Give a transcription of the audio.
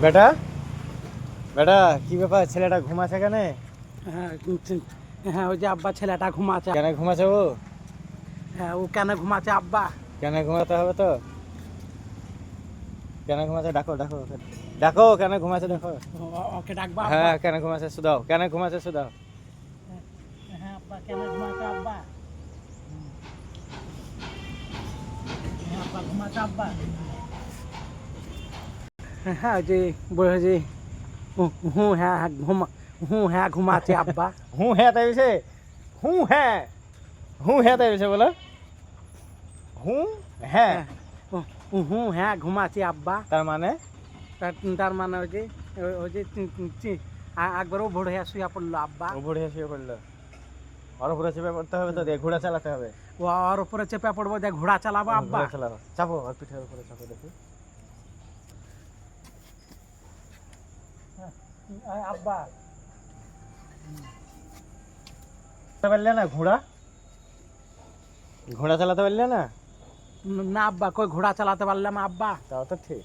বেটা বেটা কি ব্যাপার, ছেলেটা ঘুমাচ্ছে কেন? হ্যাঁ হ্যাঁ, ওই যে আব্বা ছেলেটা ঘুমাচ্ছে। কেন ঘুমাচ্ছে ও? হ্যাঁ, ও কেন ঘুমাচ্ছে আব্বা? কেন ঘুমাতে হবে তো? কেন ঘুমাচ্ছে ডাকো ডাকো ওকে। ডাকো কেন ঘুমাচ্ছে দেখো। ওকে ডাকবা আব্বা? হ্যাঁ কেন ঘুমাচ্ছে শুধাও, কেন ঘুমাচ্ছে শুধাও। হ্যাঁ আব্বা, কেন ঘুমাচ্ছে আব্বা? হ্যাঁ আব্বা, ঘুমাচ্ছে আব্বা। হ্যাঁ যে বলে যে হুঁ হ্যাঁ হ্যাঁ ঘুমাচ্ছে আব্বা। হুঁ হ্যাঁ তাই বলছে, হুঁ হ্যাঁ, হুঁ হ্যাঁ তাই বলছে বলো। হুঁ হ্যাঁ হুঁ হ্যাঁ ঘুমাচ্ছে আব্বা। তার মানে? তার মানে ওই যে একবারও ভোর হয়ে শুয়ে পড়লো আব্বা। ও বুড়ে শুয়ে পড়লো, ওর উপরে চেপে পড়তে হবে তো, দিয়ে ঘোড়া চালাতে হবে। ও ওর উপরে চেপে পড়বো, যে ঘোড়া চালাবো আব্বা। ঘোড়া চালাবো, চাপো আর পিঠের উপরে চাপো দেখি। আব্বা পারলে না ঘোড়া, ঘোড়া চালাতে পারলে না? না আব্বা, কই ঘোড়া চালাতে পারলাম আব্বা? তাও তো ঠিক।